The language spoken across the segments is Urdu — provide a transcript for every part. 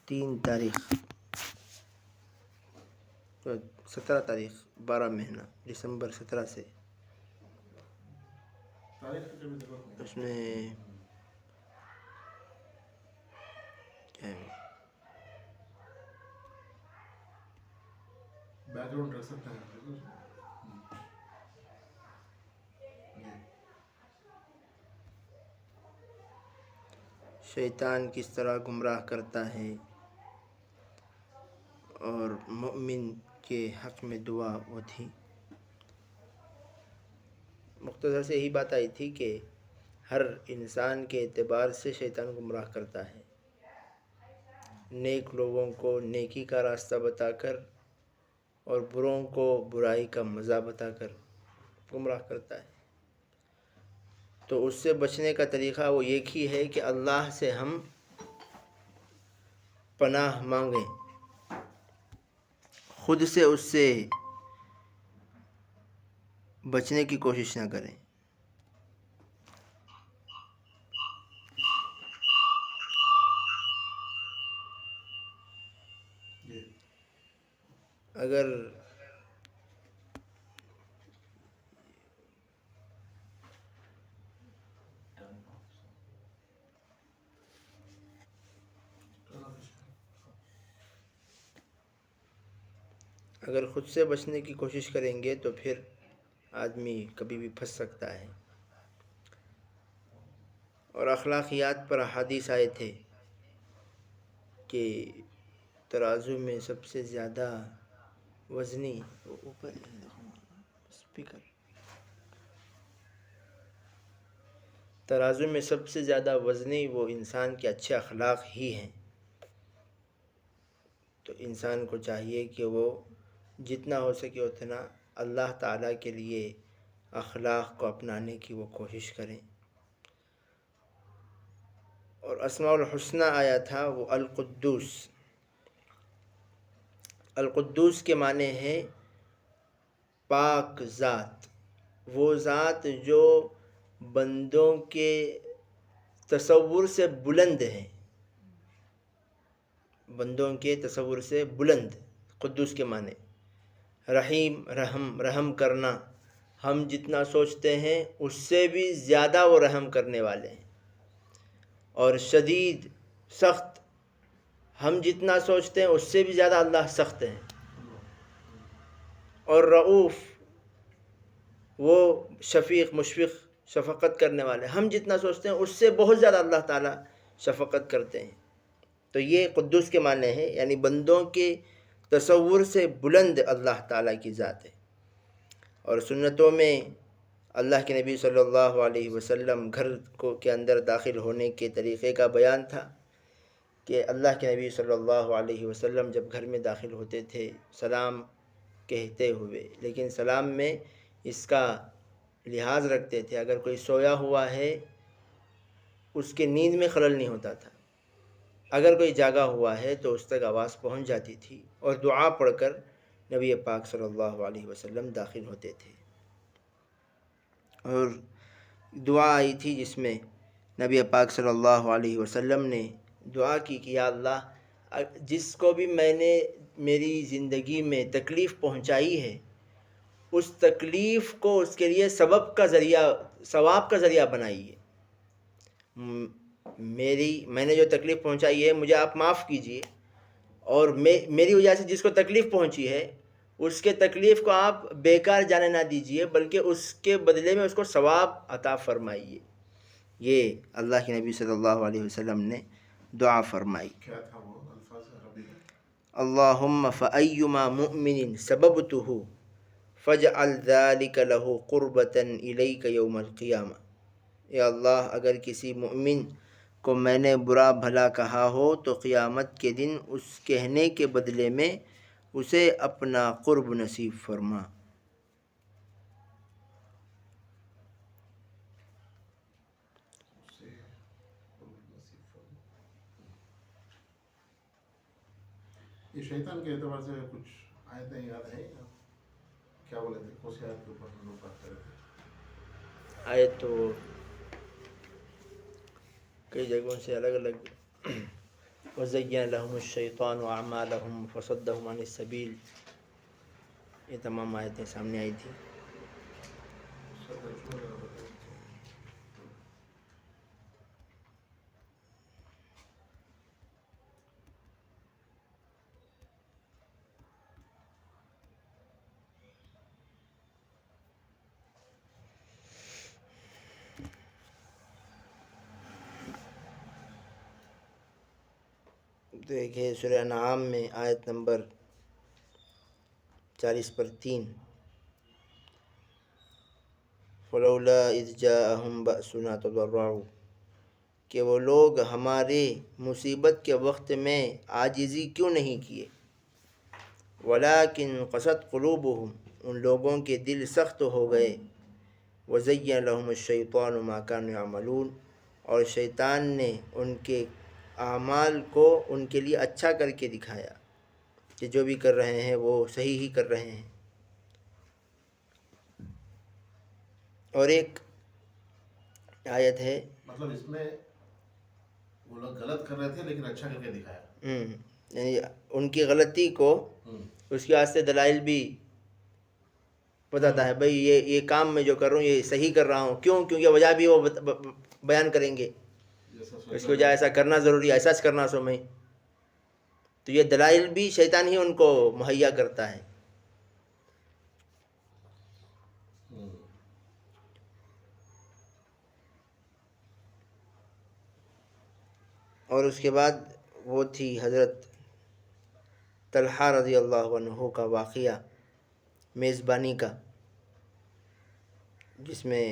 3 تاریخ 17 تاریخ 12 مہینہ دسمبر 17 سے اس میں بیک گراؤنڈ رکھ سکتے ہیں. شیطان کس طرح گمراہ کرتا ہے اور مومن کے حق میں دعا وہ تھی. مختصر سے یہی بات آئی تھی کہ ہر انسان کے اعتبار سے شیطان گمراہ کرتا ہے. نیک لوگوں کو نیکی کا راستہ بتا کر اور بروں کو برائی کا مزہ بتا کر گمراہ کرتا ہے. تو اس سے بچنے کا طریقہ وہ ایک ہی ہے کہ اللہ سے ہم پناہ مانگیں، خود سے اس سے بچنے کی کوشش نہ کریں. اگر خود سے بچنے کی کوشش کریں گے تو پھر آدمی کبھی بھی پھنس سکتا ہے. اور اخلاقیات پر احادیث آئے تھے کہ ترازو میں سب سے زیادہ وزنی ترازو میں سب سے زیادہ وزنی وہ انسان کے اچھے اخلاق ہی ہیں. تو انسان کو چاہیے کہ وہ جتنا ہو سکے اتنا اللہ تعالیٰ کے لیے اخلاق کو اپنانے کی وہ کوشش کریں. اور اسماء الحسنی آیا تھا وہ القدوس. القدوس کے معنی ہے پاک ذات، وہ ذات جو بندوں کے تصور سے بلند ہے. بندوں کے تصور سے بلند قدوس کے معنی. رحیم رحم کرنا، ہم جتنا سوچتے ہیں اس سے بھی زیادہ وہ رحم کرنے والے ہیں. اور شدید سخت، ہم جتنا سوچتے ہیں اس سے بھی زیادہ اللہ سخت ہیں. اور رؤوف، وہ شفیق مشفق شفقت کرنے والے، ہم جتنا سوچتے ہیں اس سے بہت زیادہ اللہ تعالیٰ شفقت کرتے ہیں. تو یہ قدوس کے معنی ہے، یعنی بندوں کے تصور سے بلند اللہ تعالیٰ کی ذات ہے. اور سنتوں میں اللہ کے نبی صلی اللہ علیہ وسلم گھر کے اندر داخل ہونے کے طریقے کا بیان تھا کہ اللہ کے نبی صلی اللہ علیہ وسلم جب گھر میں داخل ہوتے تھے سلام کہتے ہوئے، لیکن سلام میں اس کا لحاظ رکھتے تھے اگر کوئی سویا ہوا ہے اس کے نیند میں خلل نہیں ہوتا تھا، اگر کوئی جاگا ہوا ہے تو اس تک آواز پہنچ جاتی تھی. اور دعا پڑھ کر نبی پاک صلی اللہ علیہ وسلم داخل ہوتے تھے. اور دعا آئی تھی جس میں نبی پاک صلی اللہ علیہ وسلم نے دعا کی کہ یا اللہ جس کو بھی میں نے میری زندگی میں تکلیف پہنچائی ہے اس تکلیف کو اس کے لیے ثواب کا ذریعہ بنائیے. میں نے جو تکلیف پہنچائی ہے مجھے آپ معاف کیجئے، اور میری وجہ سے جس کو تکلیف پہنچی ہے اس کے تکلیف کو آپ بیکار جانے نہ دیجئے بلکہ اس کے بدلے میں اس کو ثواب عطا فرمائیے. یہ اللہ کے نبی صلی اللہ علیہ وسلم نے دعا فرمائی. کیا تھا وہ الفاظ عربی میں؟ اللہم فأیما مؤمن سببتہ فاجعل ذلک لہ قربۃ الیک یوم القیامہ. اے اللہ اگر کسی مومن کو میں نے برا بھلا کہا ہو تو قیامت کے دن اس کہنے کے بدلے میں اسے اپنا قرب نصیب فرما. یہ شیطان کے اعتبار سے کچھ آیتیں یاد ہیں کیا بولے تھے؟ کون سی آیت کے اوپر ہم لوگ بات کر رہے تھے؟ آیت تو کئی جگہوں سے الگ الگ وَزَيَّنَ لَهُمُ الشَّيْطَانُ أَعْمَالَهُمْ فَصَدَّهُمْ عَنِ السَّبِيلِ، یہ تمام آیتیں سامنے آئی تھیں۔ اس کا ترجمہ ذرا بتائیں۔ دیکھیں سورہ انعام میں آیت نمبر 40/3، فَلَوْلَا إِذْ جَاءَهُمْ بَأْسُنَا تَضَرَّعُوا، کہ وہ لوگ ہمارے مصیبت کے وقت میں عاجزی کیوں نہیں کیے، وَلَٰكِنْ قَسَتْ قُلُوبُهُمْ، ان لوگوں کے دل سخت ہو گئے، وَزَيَّنَ لَهُمُ الشَّيْطَانُ مَا كَانُوا يَعْمَلُونَ، اور شیطان نے ان کے اعمال کو ان کے لیے اچھا کر کے دکھایا کہ جو بھی کر رہے ہیں وہ صحیح ہی کر رہے ہیں۔ اور ایک آیت ہے، مطلب اس میں وہ لوگ غلط کر رہے تھے لیکن اچھا کر کے دکھایا۔ یعنی ان کی غلطی کو اس کے واسطے دلائل بھی بتاتا ہے، بھئی یہ کام میں جو کر رہا ہوں یہ صحیح کر رہا ہوں، کیوں؟ کیونکہ وجہ بھی وہ بیان کریں گے، اس کی وجہ ایسا کرنا ضروری ہے، ایسا کرنا سو میں، تو یہ دلائل بھی شیطان ہی ان کو مہیا کرتا ہے۔ اور اس کے بعد وہ تھی حضرت طلحہ رضی اللہ عنہ کا واقعہ میزبانی کا، جس میں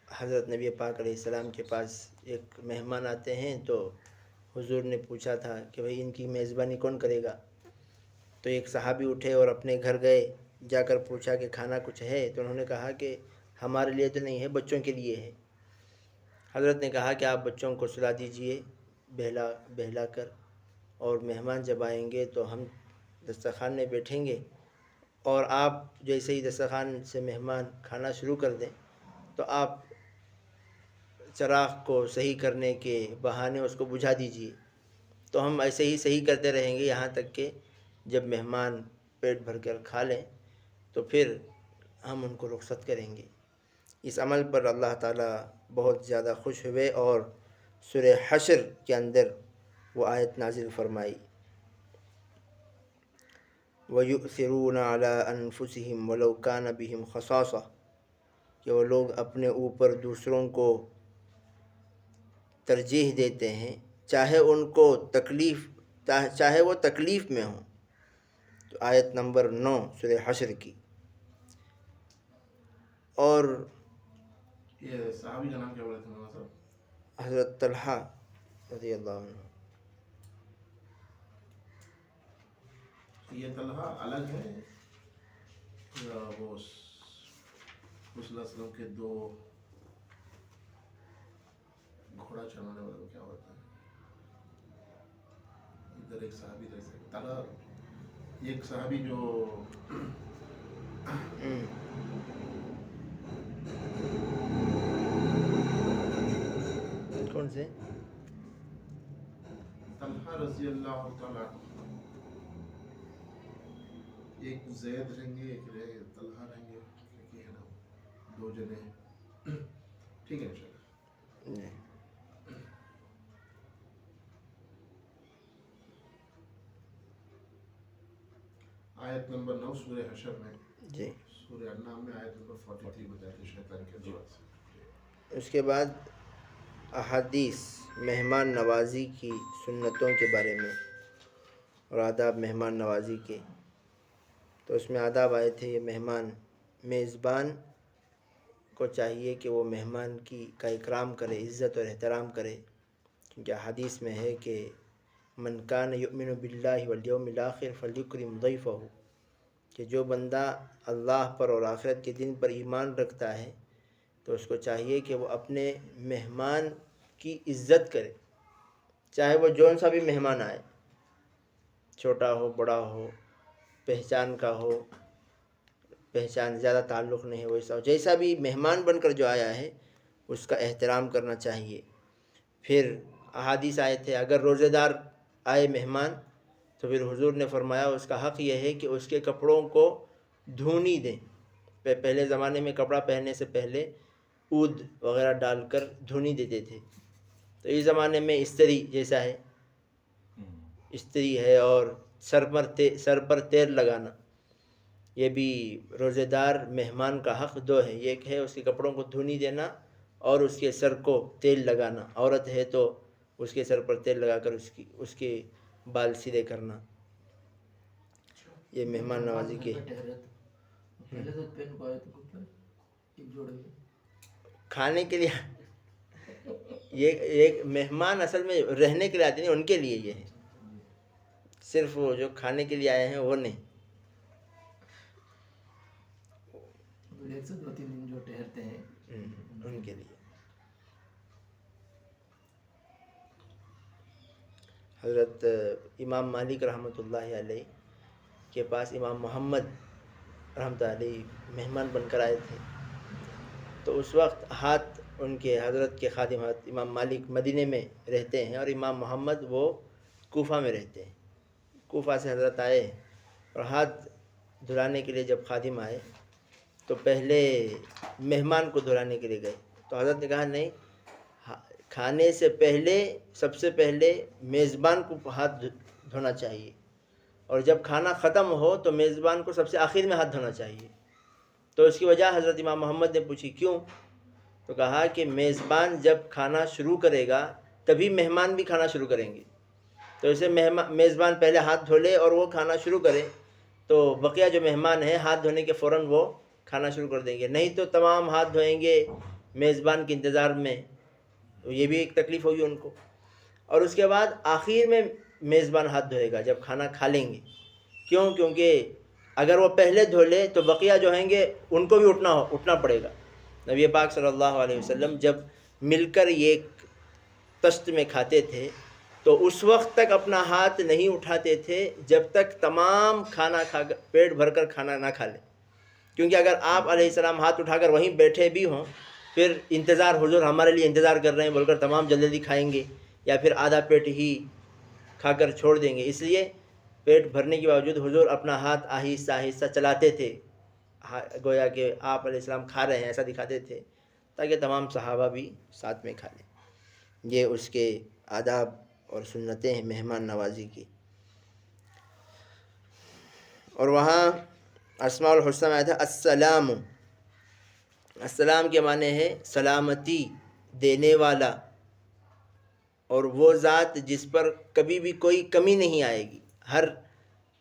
حضرت نبی پاک علیہ السلام کے پاس ایک مہمان آتے ہیں تو حضور نے پوچھا تھا کہ بھئی ان کی میزبانی کون کرے گا، تو ایک صحابی اٹھے اور اپنے گھر گئے، جا کر پوچھا کہ کھانا کچھ ہے، تو انہوں نے کہا کہ ہمارے لیے تو نہیں ہے، بچوں کے لیے ہے۔ حضرت نے کہا کہ آپ بچوں کو سلا دیجئے بہلا کر، اور مہمان جب آئیں گے تو ہم دسترخوان میں بیٹھیں گے، اور آپ جیسے ہی دسترخوان سے مہمان کھانا شروع کر دیں تو آپ چراغ کو صحیح کرنے کے بہانے اس کو بجھا دیجئے، تو ہم ایسے ہی صحیح کرتے رہیں گے یہاں تک کہ جب مہمان پیٹ بھر کر کھا لیں تو پھر ہم ان کو رخصت کریں گے۔ اس عمل پر اللہ تعالیٰ بہت زیادہ خوش ہوئے اور سورہ حشر کے اندر وہ آیت نازل فرمائی، وَيُؤْثِرُونَ عَلَىٰ أَنفُسِهِمْ وَلَوْ كَانَ بِهِمْ خَصَاصَةٌ، کہ وہ لوگ اپنے اوپر دوسروں کو ترجیح دیتے ہیں چاہے وہ تکلیف میں ہوں۔ تو آیت نمبر 9 سورہ حشر کی۔ اور یہ صحابی کا نام کیا بولے تھے مولانا صاحب؟ حضرت طلحہ رضی اللہ عنہ۔ یہ طلحہ الگ ہے یا وہ صلی اللہ علیہ وسلم کے دو گھوڑا چلانے والے کو کیا ہوتا ہے؟ ادھر ایک صحابی جیسے طلحہ، ایک صحابی جو کون سے؟ طلحہ رضی اللہ تعالیٰ عنہ، ایک زید رہیں گے ایک طلحہ رہیں گے، ہے نا، دو جنے، ٹھیک ہے انشاءاللہ۔ آیت نمبر 9 سورہ حشر میں، جی، سورہ انعام میں آیت نمبر 43 بتاتے شیطان کے دعا سے۔ اس کے بعد احادیث مہمان نوازی کی سنتوں کے بارے میں اور آداب مہمان نوازی کے، تو اس میں آداب آئے تھے، میزبان کو چاہیے کہ وہ مہمان کا اکرام کرے، عزت اور احترام کرے، کیونکہ حدیث میں ہے کہ من کان یؤمن باللہ والیوم الآخر فلیکرم ضیفہ، کہ جو بندہ اللہ پر اور آخرت کے دن پر ایمان رکھتا ہے تو اس کو چاہیے کہ وہ اپنے مہمان کی عزت کرے، چاہے وہ جون سا بھی مہمان آئے، چھوٹا ہو بڑا ہو، پہچان کا ہو، پہچان زیادہ تعلق نہیں ہے ویسا ہو، جیسا بھی مہمان بن کر جو آیا ہے اس کا احترام کرنا چاہیے۔ پھر احادیث آئے تھے اگر روزے دار آئے مہمان تو پھر حضور نے فرمایا اس کا حق یہ ہے کہ اس کے کپڑوں کو دھونی دیں. پہلے زمانے میں کپڑا پہننے سے پہلے اود وغیرہ ڈال کر دھونی دیتے تھے. تو اس زمانے میں استری جیسا ہے، استری ہے، اور سر پر تیل لگانا، یہ بھی روزے دار مہمان کا حق دو ہے. ایک ہے اس کے کپڑوں کو دھونی دینا اور اس کے سر کو تیل لگانا. عورت ہے تو اس کے سر پر تیل لگا کر اس کے بال سیدھے کرنا. یہ مہمان نوازی کے کھانے کے لیے. یہ ایک مہمان اصل میں رہنے کے لیے آتے نہیں، ان کے لیے یہ ہے، صرف وہ جو کھانے کے لیے آئے ہیں وہ نہیں. ان کے لیے. حضرت امام مالک رحمۃ اللہ علیہ کے پاس امام محمد رحمۃ اللہ علیہ مہمان بن کر آئے تھے. تو اس وقت ہاتھ ان کے حضرت کے خادم حضرت امام مالک مدینے میں رہتے ہیں اور امام محمد وہ کوفہ میں رہتے ہیں. کوفہ سے حضرت آئے اور ہاتھ دھلانے کے لیے جب خادم آئے تو پہلے مہمان کو دھلانے کے لیے گئے. تو حضرت نے کہا نہیں، کھانے سے پہلے سب سے پہلے میزبان کو ہاتھ دھونا چاہیے، اور جب کھانا ختم ہو تو میزبان کو سب سے آخر میں ہاتھ دھونا چاہیے. تو اس کی وجہ حضرت امام محمد نے پوچھی کیوں؟ تو کہا کہ میزبان جب کھانا شروع کرے گا تبھی مہمان بھی کھانا شروع کریں گے. تو اسے میزبان پہلے ہاتھ دھو لے اور وہ کھانا شروع کرے تو بقیہ جو مہمان ہیں ہاتھ دھونے کے فوراً وہ کھانا شروع کر دیں گے. نہیں تو تمام ہاتھ دھوئیں گے میزبان کے انتظار میں، یہ بھی ایک تکلیف ہوگی ان کو. اور اس کے بعد آخر میں میزبان ہاتھ دھوئے گا جب کھانا کھا لیں گے. کیوں؟ کیونکہ اگر وہ پہلے دھو لے تو بقیہ جو ہیں گے ان کو بھی اٹھنا پڑے گا. نبی پاک صلی اللہ علیہ وسلم جب مل کر ایک تشت میں کھاتے تھے تو اس وقت تک اپنا ہاتھ نہیں اٹھاتے تھے جب تک تمام کھانا کھا کر پیٹ بھر کر کھانا نہ کھا لیں. کیونکہ اگر آپ علیہ السلام ہاتھ اٹھا کر وہیں بیٹھے بھی ہوں، پھر انتظار، حضور ہمارے لیے انتظار کر رہے ہیں بول کر تمام جلدی جلدی کھائیں گے یا پھر آدھا پیٹ ہی کھا کر چھوڑ دیں گے. اس لیے پیٹ بھرنے کے باوجود حضور اپنا ہاتھ آہستہ آہستہ چلاتے تھے، گویا کہ آپ علیہ السلام کھا رہے ہیں ایسا دکھاتے تھے تاکہ تمام صحابہ بھی ساتھ میں کھا لیں. یہ اس کے آداب اور سنتیں ہیں مہمان نوازی کی. اور وہاں اسماء الحسنہ میں آیا تھا السلام. السلام کے معنی ہے سلامتی دینے والا، اور وہ ذات جس پر کبھی بھی کوئی کمی نہیں آئے گی، ہر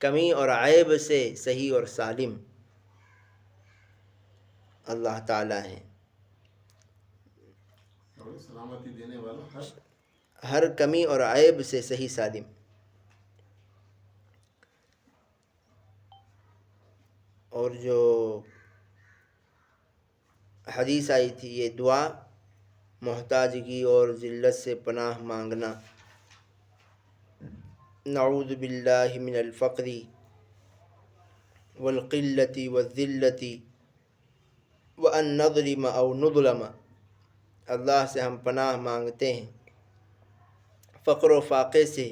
کمی اور عیب سے صحیح اور سالم اللہ تعالیٰ ہے. سلامتی دینے والا ہر کمی اور عیب سے صحیح سالم. اور جو حدیث آئی تھی یہ دعا محتاجگی اور ذلت سے پناہ مانگنا، نعوذ باللہ من الفقر والقلت والذلت وان نظلم او نظلم. اللہ سے ہم پناہ مانگتے ہیں فقر و فاقے سے،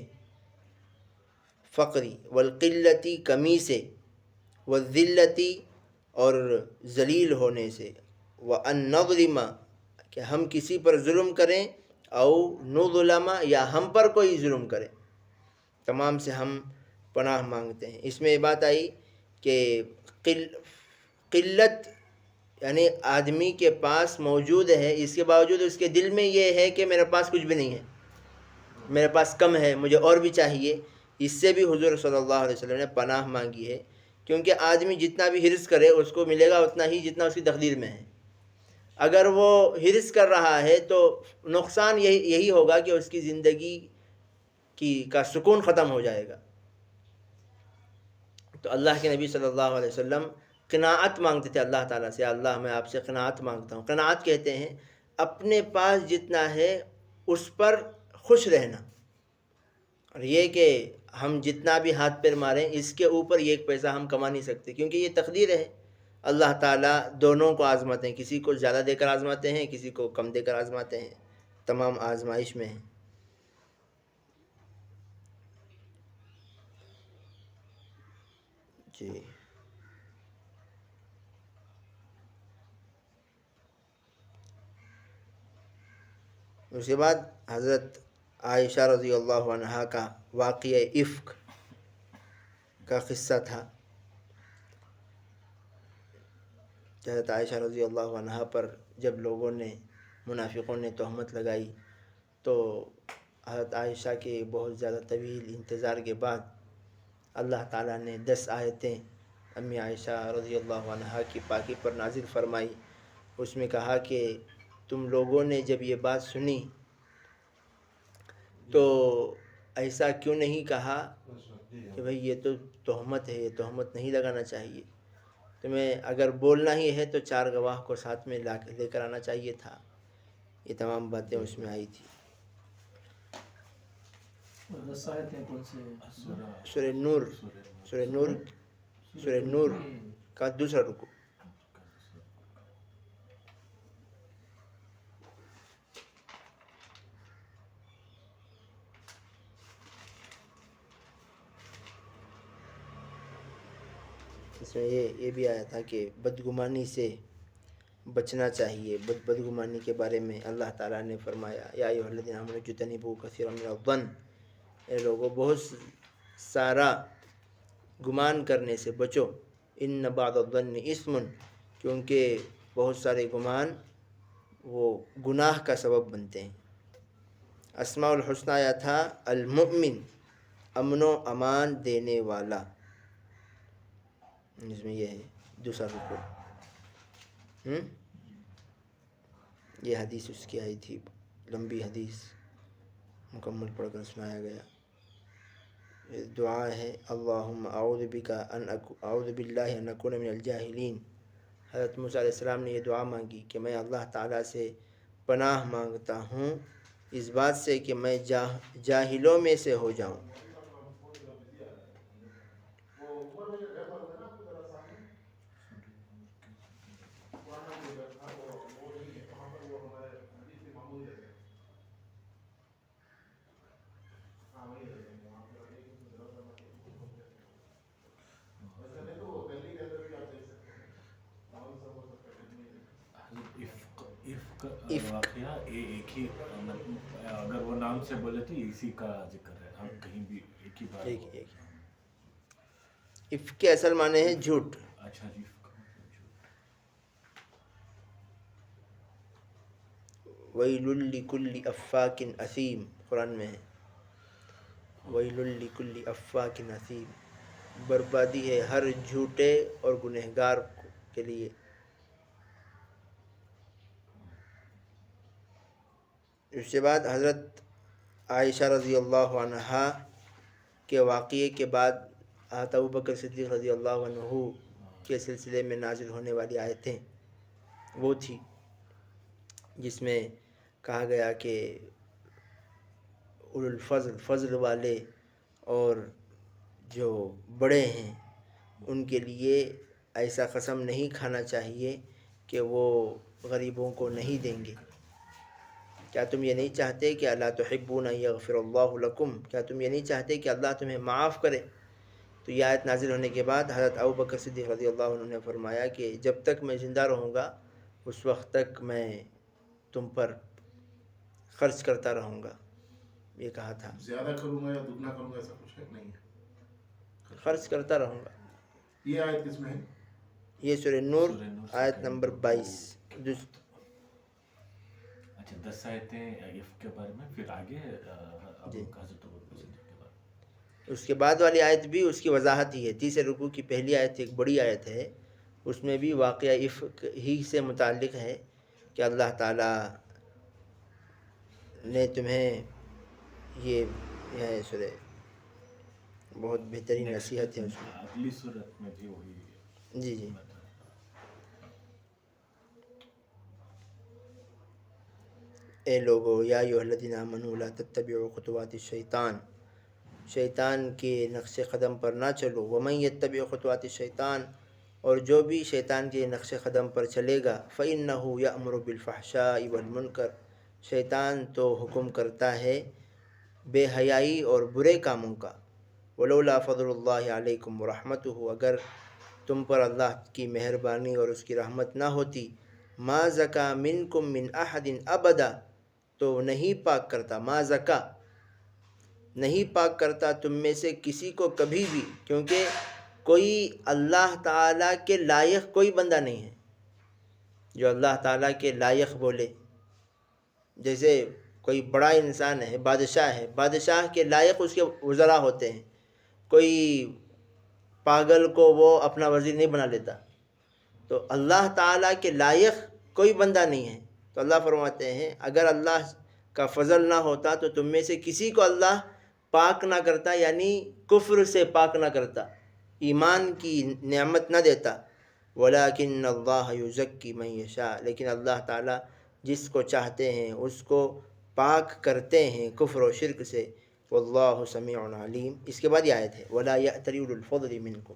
فقری، والقلتی کمی سے، والذلتی اور ذلیل ہونے سے، وان نظلم کہ ہم کسی پر ظلم کریں، او نظلم یا ہم پر کوئی ظلم کرے، تمام سے ہم پناہ مانگتے ہیں. اس میں یہ بات آئی کہ قلت یعنی آدمی کے پاس موجود ہے، اس کے باوجود اس کے دل میں یہ ہے کہ میرے پاس کچھ بھی نہیں ہے، میرے پاس کم ہے، مجھے اور بھی چاہیے. اس سے بھی حضور صلی اللہ علیہ وسلم نے پناہ مانگی ہے، کیونکہ آدمی جتنا بھی حرص کرے اس کو ملے گا اتنا ہی جتنا اس کی تقدیر میں ہے. اگر وہ حرص کر رہا ہے تو نقصان یہی ہوگا کہ اس کی زندگی کا سکون ختم ہو جائے گا. تو اللہ کے نبی صلی اللہ علیہ وسلم قناعت مانگتے تھے اللہ تعالیٰ سے، اللہ میں آپ سے قناعت مانگتا ہوں. قناعت کہتے ہیں اپنے پاس جتنا ہے اس پر خوش رہنا، اور یہ کہ ہم جتنا بھی ہاتھ پیر ماریں اس کے اوپر ایک پیسہ ہم کما نہیں سکتے، کیونکہ یہ تقدیر ہے. اللہ تعالیٰ دونوں کو آزماتے ہیں، کسی کو زیادہ دے کر آزماتے ہیں، کسی کو کم دے کر آزماتے ہیں، تمام آزمائش میں ہیں. جی اس کے بعد حضرت عائشہ رضی اللہ عنہا کا واقعہ افک کا قصہ تھا. حضرت عائشہ رضی اللہ عنہا پر جب لوگوں نے منافقوں نے تہمت لگائی تو حضرت عائشہ کے بہت زیادہ طویل انتظار کے بعد اللہ تعالیٰ نے 10 آیتیں امی عائشہ رضی اللہ عنہا کی پاکی پر نازل فرمائی. اس میں کہا کہ تم لوگوں نے جب یہ بات سنی تو ایسا کیوں نہیں کہا کہ بھئی یہ تو تہمت ہے، یہ تہمت نہیں لگانا چاہیے، تمہیں اگر بولنا ہی ہے تو 4 گواہ کو ساتھ میں لے کر آنا چاہیے تھا. یہ تمام باتیں اس میں آئی تھی. سورہ نور سورہ نور کا دوسرا رکوع. اس میں یہ بھی آیا تھا کہ بدگمانی سے بچنا چاہیے. بدگمانی کے بارے میں اللہ تعالیٰ نے فرمایا یا ایھا الذین آمنوا اجتنبوا کثیرا من الظن، اے لوگوں بہت سارا گمان کرنے سے بچو. ان بعض الظن اثم، کیونکہ بہت سارے گمان وہ گناہ کا سبب بنتے ہیں. اسماء الحسنہ آیا تھا المؤمن، امن و امان دینے والا. اس میں یہ ہے دوسرا رکوع. یہ حدیث اس کی آئی تھی، لمبی حدیث مکمل پڑھ کر سنایا گیا. دعا ہے اللہم اعوذ باللہ ان اکون من الجاہلین. حضرت موسیٰ علیہ السلام نے یہ دعا مانگی کہ میں اللہ تعالیٰ سے پناہ مانگتا ہوں اس بات سے کہ میں جاہلوں میں سے ہو جاؤں. واقعہ ایک ہی اگر وہ نام سے بولے تو اسی کا ذکر ہے، ہم کہیں بھی ایک ہی بات. افک کے اصل معنی ہے جھوٹ. اچھا جی. ویل لکل افاک اثیم قرآن میں ہے. ویل لکل افاک اثیم، بربادی ہے ہر جھوٹے اور گنہگار کے لیے. اس کے بعد حضرت عائشہ رضی اللہ عنہا کے واقعے کے بعد حضرت ابوبکر صدیق رضی اللہ عنہ کے سلسلے میں نازل ہونے والی آیتیں وہ تھی جس میں کہا گیا کہ اولو الفضل، فضل والے اور جو بڑے ہیں ان کے لیے ایسا قسم نہیں کھانا چاہیے کہ وہ غریبوں کو نہیں دیں گے. کیا تم یہ نہیں چاہتے کہ الا تحبون ان یغفر اللہ لکم، کیا تم یہ نہیں چاہتے کہ اللہ تمہیں معاف کرے؟ تو یہ آیت نازل ہونے کے بعد حضرت ابوبکر صدیق رضی اللہ عنہ نے فرمایا کہ جب تک میں زندہ رہوں گا اس وقت تک میں تم پر خرچ کرتا رہوں گا. یہ کہا تھا زیادہ کروں گا یا دگنا کروں گا ایسا کچھ ہے نہیں ہے، خرچ کرتا رہوں گا. یہ آیت کس میں ہے؟ یہ سورہ نور آیت نمبر 22. اچھا 10 آیتیں افک کے بارے میں، پھر آگے حضرت ابوبکر صدیق کے بارے میں. اس کے بعد والی آیت بھی اس کی وضاحت ہی ہے. تیسرے رکوع کی پہلی آیت ایک بڑی آیت ہے، اس میں بھی واقعہ افک ہی سے متعلق ہے کہ اللہ تعالیٰ نے تمہیں یہ ہے سورہ بہت بہترین نصیحت ہے اس میں. اگلی صورت میں بھی وہی. جی اے لوگو یا ایھا الذین آمنوا لا تتبعوا خطوات الشیطان، شیطان کے نقش قدم پر نہ چلو. ومن یتبع خطوات الشیطان، اور جو بھی شیطان کے نقش قدم پر چلے گا فإنہ یأمر بالفحشاء والمنکر، شیطان تو حکم کرتا ہے بے حیائی اور برے کاموں کا. ولولا فضل اللہ علیکم ورحمتہ، اگر تم پر اللہ کی مہربانی اور اس کی رحمت نہ ہوتی، ما زکا منکم من احد ابدا، تو نہیں پاک کرتا، ما زکا نہیں پاک کرتا تم میں سے کسی کو کبھی بھی، کیونکہ کوئی اللہ تعالیٰ کے لائق کوئی بندہ نہیں ہے جو اللہ تعالیٰ کے لائق بولے۔ جیسے کوئی بڑا انسان ہے، بادشاہ کے لائق اس کے وزراء ہوتے ہیں، کوئی پاگل کو وہ اپنا وزیر نہیں بنا لیتا، تو اللہ تعالیٰ کے لائق کوئی بندہ نہیں ہے۔ تو اللہ فرماتے ہیں اگر اللہ کا فضل نہ ہوتا تو تم میں سے کسی کو اللہ پاک نہ کرتا، یعنی کفر سے پاک نہ کرتا، ایمان کی نعمت نہ دیتا۔ وَلَٰكِنَّ اللَّهَ يُزَكِّي مَن يَشَاءُ، لیکن اللہ تعالیٰ جس کو چاہتے ہیں اس کو پاک کرتے ہیں کفر و شرک سے۔ واللہ سمیع علیم۔ اس کے بعد یہ آیت ہے وَلَا يَأْتَلِ أُولُو الْفَضْلِ مِنْكُمْ،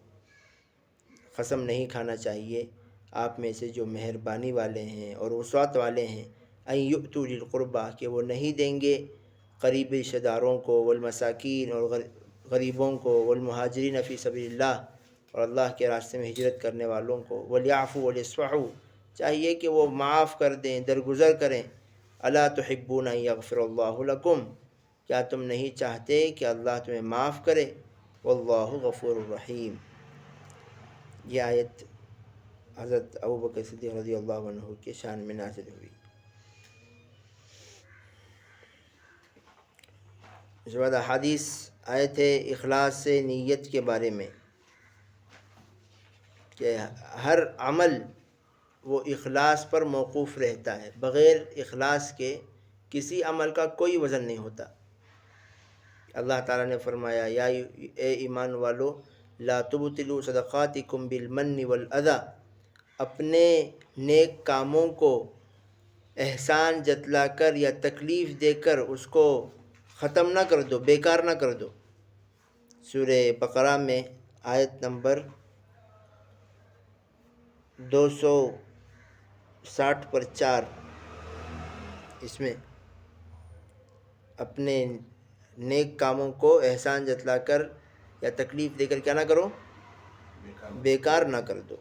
قسم نہیں کھانا چاہیے آپ میں سے جو مہربانی والے ہیں اور وسعت والے ہیں، أَن يُؤْتُوا ذِي الْقُرْبَىٰ، کہ وہ نہیں دیں گے قریبی رشتہ داروں کو، والمساکین اور غریبوں کو، والمہاجرین فی سبیل اللہ اور اللہ کے راستے میں ہجرت کرنے والوں کو، ولیعفوا ولیصفحوا، چاہیے کہ وہ معاف کر دیں، درگزر کریں۔ الا تحبون ان یغفر اللہ لکم، کیا تم نہیں چاہتے کہ اللہ تمہیں معاف کرے؟ واللہ غفور الرحیم۔ یہ آیت حضرت ابوبکر صدیق رضی اللہ عنہ کے شان میں نازل ہوئی۔ اس کے بعد حدیث آیت ہے اخلاص سے نیت کے بارے میں، کہ ہر عمل وہ اخلاص پر موقوف رہتا ہے، بغیر اخلاص کے کسی عمل کا کوئی وزن نہیں ہوتا۔ اللہ تعالیٰ نے فرمایا یا اے ایمان والو لا تبطلوا صدقاتکم بالمن والاذی، اپنے نیک کاموں کو احسان جتلا کر یا تکلیف دے کر اس کو ختم نہ کر دو، بیکار نہ کر دو۔ سورہ بقرہ میں آیت نمبر 260 پر 4، اس میں اپنے نیک کاموں کو احسان جتلا کر یا تکلیف دے کر کیا نہ کرو، بیکار نہ کر دو،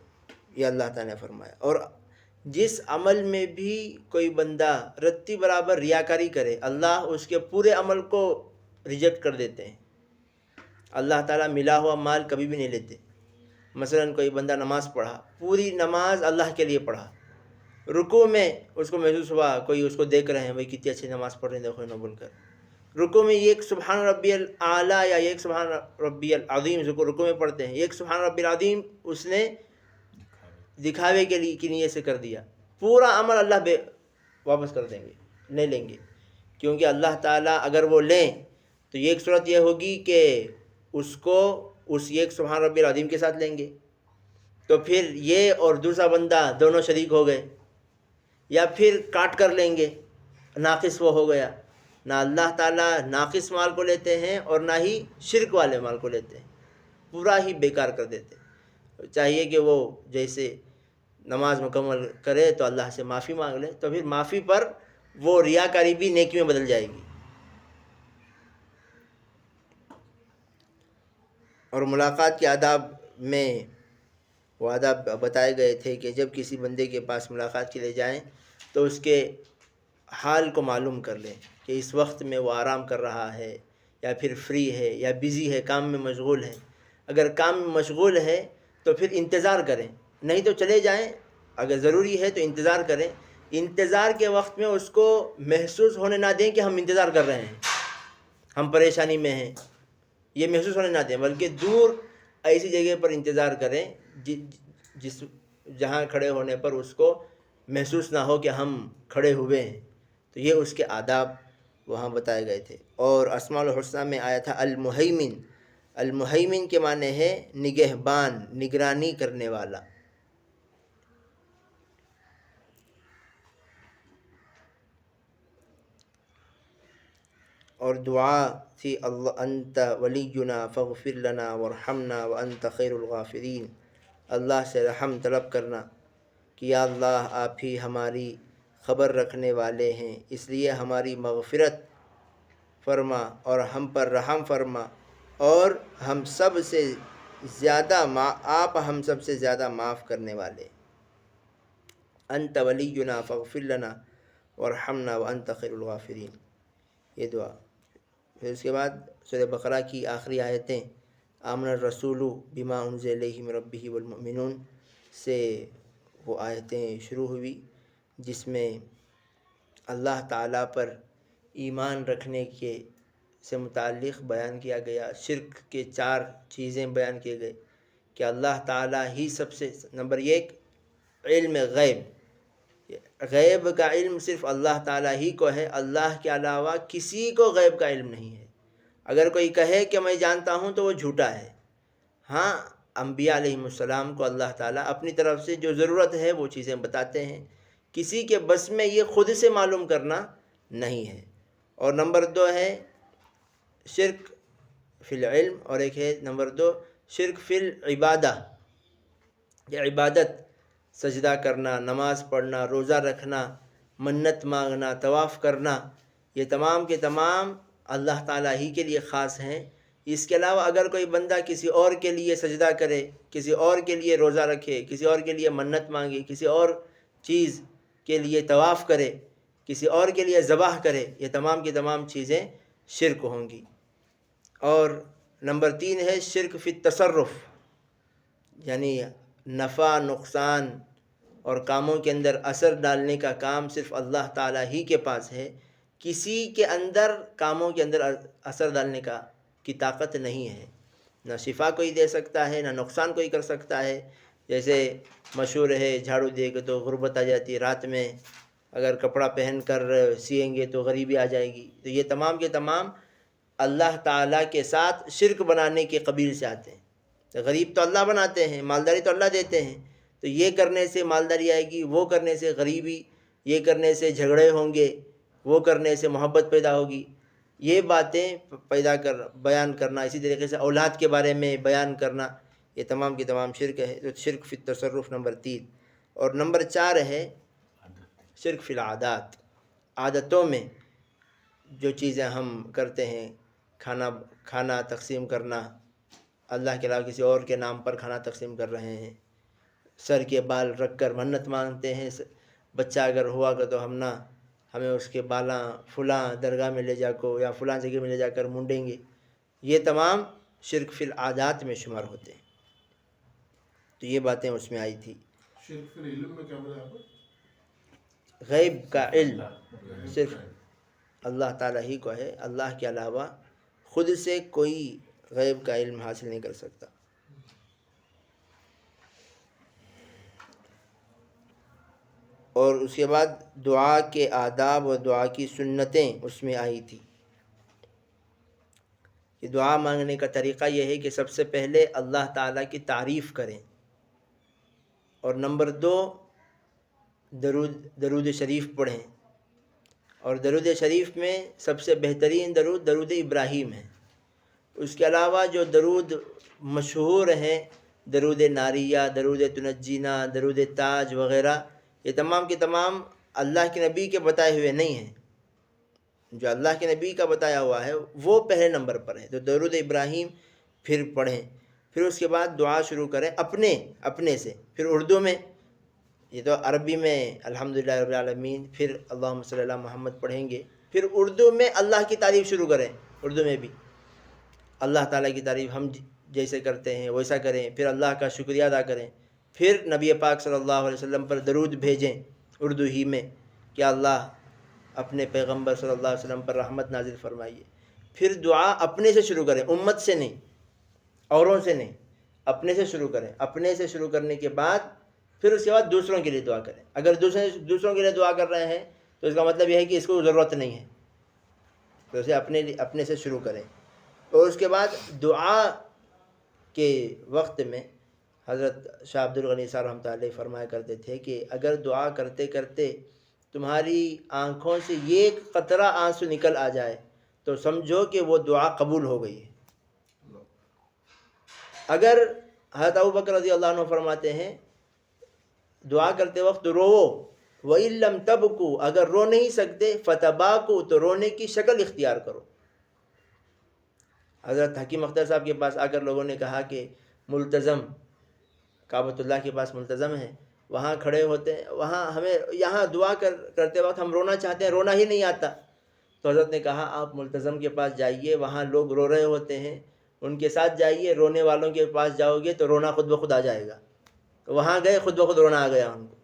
یہ اللہ تعالیٰ نے فرمایا۔ اور جس عمل میں بھی کوئی بندہ رتی برابر ریاکاری کرے، اللہ اس کے پورے عمل کو ریجیکٹ کر دیتے ہیں۔ اللہ تعالیٰ ملا ہوا مال کبھی بھی نہیں لیتے۔ مثلا کوئی بندہ نماز پڑھا، پوری نماز اللہ کے لیے پڑھا، رکوع میں اس کو محسوس ہوا کوئی اس کو دیکھ رہے ہیں، بھائی کتنی اچھی نماز پڑھ رہے ہیں، دیکھو نہ بول کر رکوع میں ایک سبحان ربی الاعلیٰ یا ایک سبحان ربی العظیم رکوع میں پڑھتے ہیں، ایک سبحان ربی العظیم اس نے دکھاوے کے لیے کی نیت سے کر دیا، پورا عمل اللہ واپس کر دیں گے، نہیں لیں گے، کیونکہ اللہ تعالیٰ اگر وہ لیں تو ایک صورت یہ ہوگی کہ اس کو اس ایک سبحان ربی العظیم کے ساتھ لیں گے، تو پھر یہ اور دوسرا بندہ دونوں شریک ہو گئے، یا پھر کاٹ کر لیں گے، ناقص وہ ہو گیا۔ نہ اللہ تعالیٰ ناقص مال کو لیتے ہیں اور نہ ہی شرک والے مال کو لیتے ہیں، پورا ہی بیکار کر دیتے ہیں۔ چاہیے کہ وہ جیسے نماز مکمل کرے تو اللہ سے معافی مانگ لے، تو پھر معافی پر وہ ریاکاری بھی نیکی میں بدل جائے گی۔ اور ملاقات کے آداب میں وہ آداب بتائے گئے تھے کہ جب کسی بندے کے پاس ملاقات کے لیے جائیں تو اس کے حال کو معلوم کر لیں کہ اس وقت میں وہ آرام کر رہا ہے یا پھر فری ہے یا بیزی ہے، کام میں مشغول ہے۔ اگر کام میں مشغول ہے تو پھر انتظار کریں، نہیں تو چلے جائیں، اگر ضروری ہے تو انتظار کریں۔ انتظار کے وقت میں اس کو محسوس ہونے نہ دیں کہ ہم انتظار کر رہے ہیں، ہم پریشانی میں ہیں، یہ محسوس ہونے نہ دیں، بلکہ دور ایسی جگہ پر انتظار کریں جہاں کھڑے ہونے پر اس کو محسوس نہ ہو کہ ہم کھڑے ہوئے ہیں۔ تو یہ اس کے آداب وہاں بتائے گئے تھے۔ اور اسماء الحسنہ میں آیا تھا المہیمن، المہیمن کے معنی ہے نگہبان، نگرانی کرنے والا۔ اور دعا تھی اللہ انت ولینا فاغفر لنا وارحمنا وانت خیر الغافرین، اللہ سے رحم طلب کرنا کہ یا اللہ آپ ہی ہماری خبر رکھنے والے ہیں، اس لیے ہماری مغفرت فرما اور ہم پر رحم فرما، اور ہم سب سے زیادہ آپ ہم سب سے زیادہ معاف کرنے والے. انت ولینا فاغفر لنا وارحمنا وانت خیر الغافرین، یہ دعا. پھر اس کے بعد سورہ بقرہ کی آخری آیتیں آمن الرسول بما انزل الیہ من ربہ والمؤمنون سے وہ آیتیں شروع ہوئی، جس میں اللہ تعالیٰ پر ایمان رکھنے کے سے متعلق بیان کیا گیا. شرک کے 4 چیزیں بیان کیے گئے کہ اللہ تعالیٰ ہی سب سے نمبر 1 علم غیب. غیب کا علم صرف اللہ تعالیٰ ہی کو ہے، اللہ کے علاوہ کسی کو غیب کا علم نہیں ہے. اگر کوئی کہے کہ میں جانتا ہوں تو وہ جھوٹا ہے. ہاں، انبیاء علیہم السلام کو اللہ تعالیٰ اپنی طرف سے جو ضرورت ہے وہ چیزیں بتاتے ہیں، کسی کے بس میں یہ خود سے معلوم کرنا نہیں ہے. اور نمبر 2 ہے شرک فی العلم، اور ایک ہے نمبر 2 شرک فی العبادہ، یہ عبادت سجدہ کرنا، نماز پڑھنا، روزہ رکھنا، منت مانگنا، طواف کرنا، یہ تمام کے تمام اللہ تعالیٰ ہی کے لیے خاص ہیں. اس کے علاوہ اگر کوئی بندہ کسی اور کے لیے سجدہ کرے، کسی اور کے لیے روزہ رکھے، کسی اور کے لیے منت مانگے، کسی اور چیز کے لیے طواف کرے، کسی اور کے لیے ذبح کرے، یہ تمام کی تمام چیزیں شرک ہوں گی. اور نمبر 3 ہے شرک فی التصرف، یعنی نفع نقصان اور کاموں کے اندر اثر ڈالنے کا کام صرف اللہ تعالیٰ ہی کے پاس ہے. کسی کے اندر کاموں کے اندر اثر ڈالنے کی طاقت نہیں ہے. نہ شفا کوئی دے سکتا ہے، نہ نقصان کوئی کر سکتا ہے. جیسے مشہور ہے جھاڑو دے کے تو غربت آ جاتی ہے، رات میں اگر کپڑا پہن کر سیئیں گے تو غریبی آ جائے گی. تو یہ تمام کے تمام اللہ تعالیٰ کے ساتھ شرک بنانے کے قبیل سے آتے ہیں. تو غریب تو اللہ بناتے ہیں، مالداری تو اللہ دیتے ہیں، تو یہ کرنے سے مالداری آئے گی، وہ کرنے سے غریبی، یہ کرنے سے جھگڑے ہوں گے، وہ کرنے سے محبت پیدا ہوگی. یہ باتیں بیان کرنا، اسی طریقے سے اولاد کے بارے میں بیان کرنا، یہ تمام کی تمام شرک ہے. تو شرک فی التصرف نمبر 3. اور نمبر 4 ہے شرک فی العادات، عادتوں میں جو چیزیں ہم کرتے ہیں، کھانا تقسیم کرنا، اللہ کے علاوہ کسی اور کے نام پر کھانا تقسیم کر رہے ہیں، سر کے بال رکھ کر منت مانگتے ہیں. بچہ اگر ہوا گا تو ہمیں اس کے بالاں فلاں درگاہ میں لے جا کو یا فلاں جگہ میں لے جا کر مونڈیں گے. یہ تمام شرک فی العادات میں شمار ہوتے ہیں. تو یہ باتیں اس میں آئی تھی. شرک فی العلم میں کیا بولا آپ نے؟ غیب کا علم صرف اللہ تعالیٰ ہی کو ہے، اللہ کے علاوہ خود سے کوئی غیب کا علم حاصل نہیں کر سکتا. اور اس کے بعد دعا کے آداب اور دعا کی سنتیں اس میں آئی تھی کہ دعا مانگنے کا طریقہ یہ ہے کہ سب سے پہلے اللہ تعالیٰ کی تعریف کریں، اور نمبر 2 درود شریف پڑھیں. اور درود شریف میں سب سے بہترین درود ابراہیم ہے. اس کے علاوہ جو درود مشہور ہیں، درود ناریہ، درود تنجینا، درود تاج وغیرہ، یہ تمام کے تمام اللہ کے نبی کے بتائے ہوئے نہیں ہیں. جو اللہ کے نبی کا بتایا ہوا ہے وہ پہلے نمبر پر ہے. تو درود ابراہیم پھر پڑھیں. پھر اس کے بعد دعا شروع کریں اپنے سے. پھر اردو میں، یہ تو عربی میں الحمدللہ رب العالمین، پھر اللہم صلی اللہ محمد پڑھیں گے. پھر اردو میں اللہ کی تعریف شروع کریں. اردو میں بھی اللہ تعالیٰ کی تعریف ہم جیسے کرتے ہیں ویسا کریں. پھر اللہ کا شکریہ ادا کریں. پھر نبی پاک صلی اللہ علیہ وسلم پر درود بھیجیں اردو ہی میں کہ اللہ اپنے پیغمبر صلی اللہ علیہ وسلم پر رحمت نازل فرمائیے. پھر دعا اپنے سے شروع کریں، امت سے نہیں، اوروں سے نہیں، اپنے سے شروع کریں. اپنے سے شروع کرنے کے بعد پھر اس کے بعد دوسروں کے لیے دعا کریں. اگر دوسروں کے لیے دعا کر رہے ہیں تو اس کا مطلب یہ ہے کہ اس کو ضرورت نہیں ہے، تو اسے اپنے سے شروع کریں. اور اس کے بعد دعا کے وقت میں حضرت شاہ عبد الغنی صاحب رحمۃ اللہ علیہ فرمایا کرتے تھے کہ اگر دعا کرتے کرتے تمہاری آنکھوں سے ایک قطرہ آنسو نکل آ جائے تو سمجھو کہ وہ دعا قبول ہو گئی ہے. اگر حضرت ابوبکر رضی اللہ عنہ فرماتے ہیں دعا کرتے وقت روو، وَإِن لَّمْ تَبْكُوا، اگر رو نہیں سکتے فَتَبَاكُوا، تو رونے کی شکل اختیار کرو. حضرت حکیم اختر صاحب کے پاس آ کر لوگوں نے کہا کہ ملتظم کعبۃ اللہ کے پاس ملتظم ہے، وہاں کھڑے ہوتے ہیں، وہاں ہمیں یہاں دعا کرتے وقت ہم رونا چاہتے ہیں، رونا ہی نہیں آتا. تو حضرت نے کہا آپ ملتظم کے پاس جائیے، وہاں لوگ رو رہے ہوتے ہیں، ان کے ساتھ جائیے، رونے والوں کے پاس جاؤ گے تو رونا خود بخود آ جائے گا. تو وہاں گئے، خود بخود رونا آ گیا ان کو.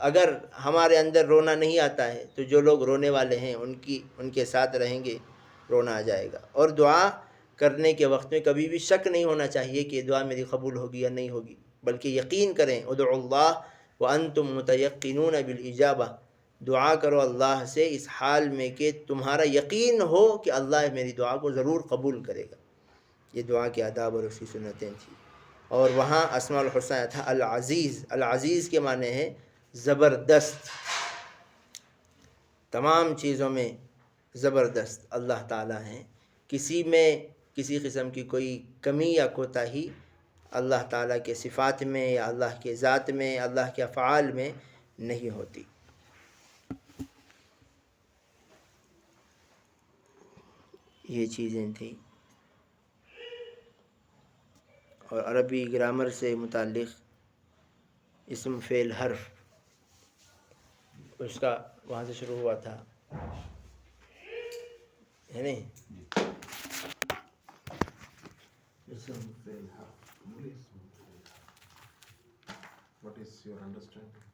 اگر ہمارے اندر رونا نہیں آتا ہے تو جو لوگ رونے والے ہیں ان کے ساتھ رہیں گے، رونا آ جائے گا. اور دعا کرنے کے وقت میں کبھی بھی شک نہیں ہونا چاہیے کہ دعا میری قبول ہوگی یا نہیں ہوگی، بلکہ یقین کریں. ادعوا اللہ وانتم متیقنون بالاجابہ، دعا کرو اللہ سے اس حال میں کہ تمہارا یقین ہو کہ اللہ میری دعا کو ضرور قبول کرے گا. یہ دعا کے آداب اور اس کی سنتیں تھیں. اور وہاں اسماء الحسنہ تھا العزیز. العزیز کے معنی ہے زبردست، تمام چیزوں میں زبردست اللہ تعالیٰ ہیں. کسی میں کسی قسم کی کوئی کمی یا کوتاہی اللہ تعالیٰ کے صفات میں یا اللہ کے ذات میں، اللہ کے افعال میں نہیں ہوتی. یہ چیزیں تھیں. اور عربی گرامر سے متعلق اسم فعل حرف، اس کا وہاں سے شروع ہوا تھا، ہے نہیں؟ اسم فعل حرف. بولیے اسم فعل حرف. What is your understanding?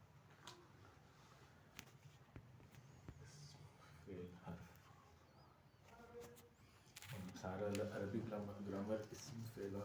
سارا عربی گرامر اسم فعل اور